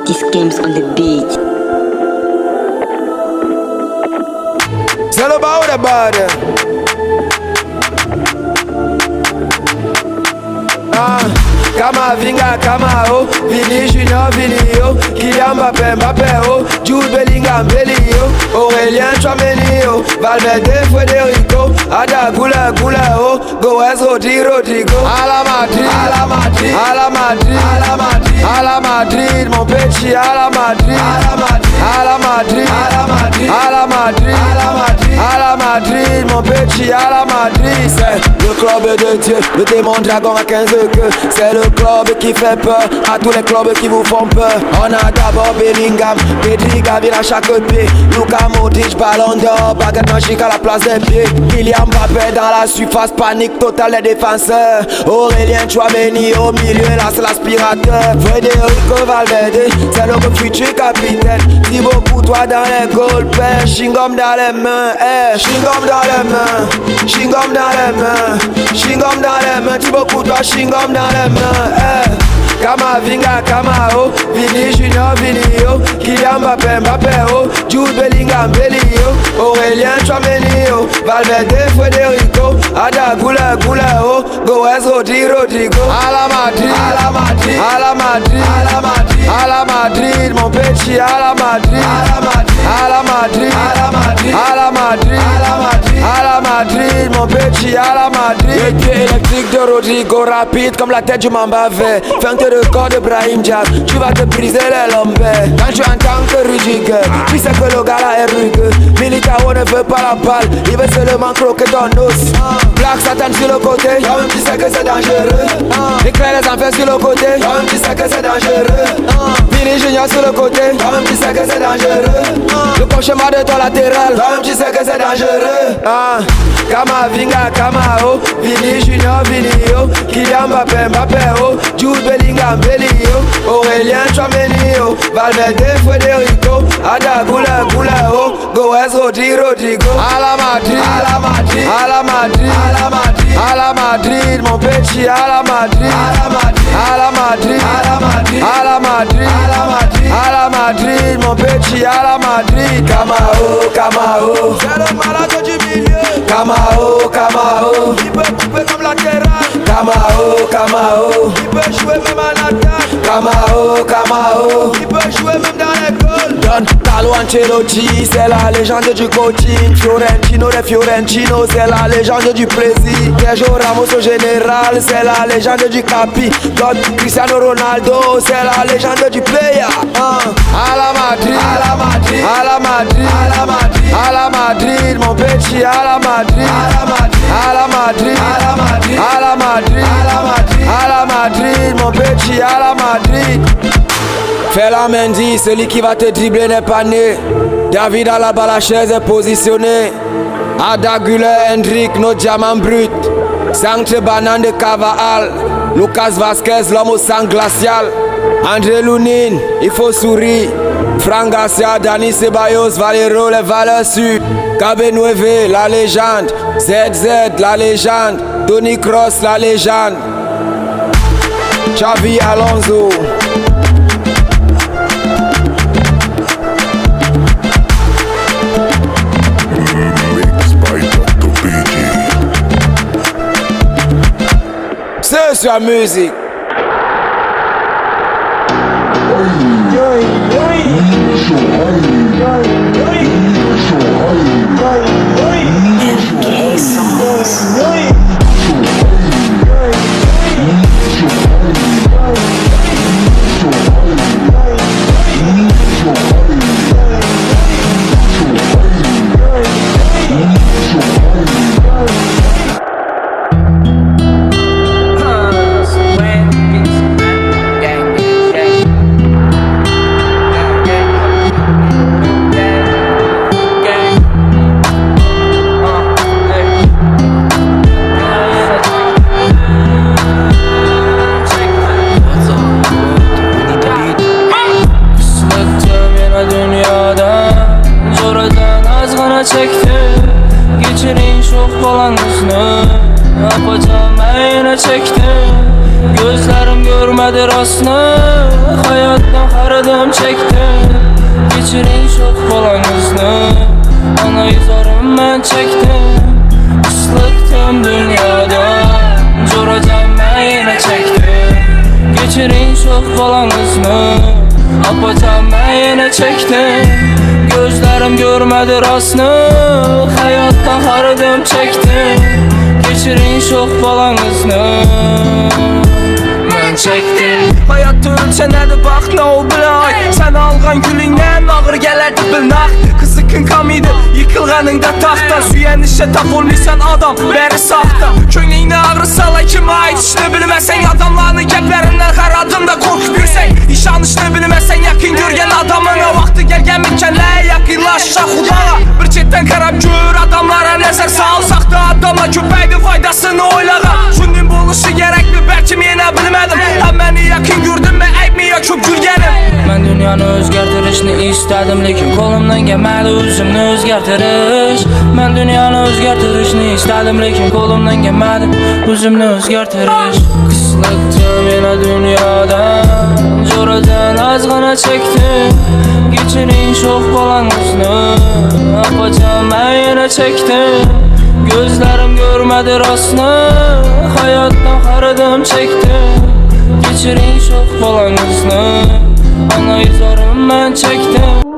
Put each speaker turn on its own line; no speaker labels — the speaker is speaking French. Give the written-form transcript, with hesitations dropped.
City Schemes on the beat.
C'est le bas ou le bad? Kama Vinga, Kama O, Vini Junior, Vini O, Kylian Mbappé, Mbappé O, Jude Bellingham, Belly O, Aurélien Tchouameni O, Valverde, Federico, Ada Gula, Gula O, Goes, Rodri, Rodrigo, à la Madrid, à la Madrid, à la Madrid, à la Madrid, à la Madrid, mon petit, à la Madrid, à la Madrid, à la Madrid, à la Madrid, à la Madrid, à la Madrid, mon petit, à la Madrid. C'est le club de Dieu, le démon dragon à 15 queues. C'est le club qui fait peur à tous les clubs qui vous font peur. On a d'abord Bellingham, Pedri, Gavi à chaque pied, Luka Modric, Ballon d'Or, baguette magique à la place des pieds. Kylian Mbappé dans la surface, panique totale des défenseurs. Aurélien Tchouameni au milieu, là c'est l'aspirateur. Federico Valverde, c'est le futur capitaine. Thibaut Courtois dans les goals, père, chewing-gum dans les mains, chewing-gum dans les mains, chewing-gum dans les mains, chewing-gum dans les mains, Thibaut Courtois, chewing-gum dans les mains, Kama Vinga, Kama O, Vini Junior, Vini O, Kylian Mbappé, Mbappé O, Jude Bellingham, Belly O, Aurélien Tchouameni O, Valverde, Federico, Ada Gula, Gula O, Goes, Rodri, Rodrigo, à la Madrid, à la Madrid, à la Madrid, à la Madrid, à la Madrid, mon petit, à la Madrid, à la Madrid, à la Madrid, à la Madrid, à la Madrid, à la Madrid, à la Madrid, mon petit, à la Madrid. Le pied électrique de Rodrigo, rapide comme la tête du Mamba vert. Feinte de corps de Brahim Diaz, tu vas te briser les lombaires. Quand tu entends que Rudiger, tu sais que le gars là est rugueux. Militao ne veut pas la balle, il veut seulement croquer ton os. Black Satan sur le côté, toi-même tu sais que c'est dangereux. Éclaire les enfers sur le côté, toi-même tu sais que c'est dangereux. Vini Junior sur le côté, toi-même tu sais que c'est dangereux. Le cauchemar de ton latéral, toi-même tu sais que c'est dangereux. Kama Vinga, Kama O, Vini Junior, Vini O, Kylian Mbappé, Mbappé O, Jude Bellingham, Belly O, Aurélien Tchouameni O, Valverde, Federico, Ada Gula, Gula O, Goes, Rodri, Rodrigo, à la Madrid, à la Madrid, à la Madrid, à la Madrid, à la Madrid, mon petit, à la Madrid, à la Madrid, à la Madrid, à la Madrid, à la Madrid, à la Madrid, à la Madrid, mon petit, à la Madrid. Kama O, Kama O, c'est le malade du milieu. Kama O, Kama O, il peut couper comme latéral. Kama O, Kama O, il peut jouer même en attaque. Kama O, Kama O, il peut jouer même dans les goals. Don Carlo Ancelotti, c'est la légende du coaching. Fiorentino de Fiorentino, c'est la légende du plaisir. Sergio Ramos au général, c'est la légende du capi. Don Cristiano Ronaldo, c'est la légende du player. À la Madrid, à la Madrid, à la Madrid, à la Madrid, à la Madrid, mon petit, à la Madrid, à la Madrid, à la Madrid, à la Madrid, à la Madrid, à la Madrid, à la Madrid, mon petit, à la Madrid. Fais la Mendy, celui qui va te dribbler n'est pas né. David à la balle, la chaise est positionnée. Ada Güler, Hendrik, nos diamants bruts. Sanche Banane de Cavall. Lucas Vasquez, l'homme au sang glacial. André Lounine, il faut sourire. Franck Garcia, Dani Ceballos, Valero, les valeurs sud. Cabe Nueve, la légende. ZZ, la légende. Tony Kroos, la légende. Xavi Alonso. C'est la musique.
rastını, hayattan haradım çektim. Geçirin çok balanızını, ana izarım ben çektim. Islıktım dünyadan, coracağım ben yine çektim. Geçirin çok balanızını, apacağım ben yine çektim. Gözlerim görmedi rastını, hayattan haradım çektim. Geçirin çok balanızını, ben çektim.
Hayat ölçənədir, bax nə oldu ay. Sən alğan gülündən ağır gələrdi bilnaq. Qızıqın kamıydı, yıkılğanında taxta. Süyən işə tap olmuysan adam, bəri saxta. Könlüyünə ağrı sala kimi ait işini bilməsən. Adamlarını gəplərindən xaradım da qorxub yürsək. İşan işini bilməsən, yakın görgən adamına. Vaxtı gəlgən mükəlləyə yaxınlaşa xudağa. Bir çetdən qarab gör, adamlara nəzər salsaq da. Adamla köpəkdir faydasını oylağa. Sünnün boluşu gərəkli, bəlkə yenə bilmədim. Həm məni yakın gördün mü, əyb mi ya köp gülgənim.
Mən dünyanı özgərtirişini istədim, lekin kolumdan gəlmədi üzümünü özgərtiriş. Mən dünyanı özgərtirişini istədim, lekin kolumdan gəlmədi üzümünü özgərtiriş. Qıslıqdım yenə dünyadan, coracan azğına çəkdim. Geçirin çox balanızını, apacağım mən yenə çəkdim. Gözlərim görmədi rastını, hayatdan haradım çəkdim. Geçirin çok balanızını, ana izarım ben çektim.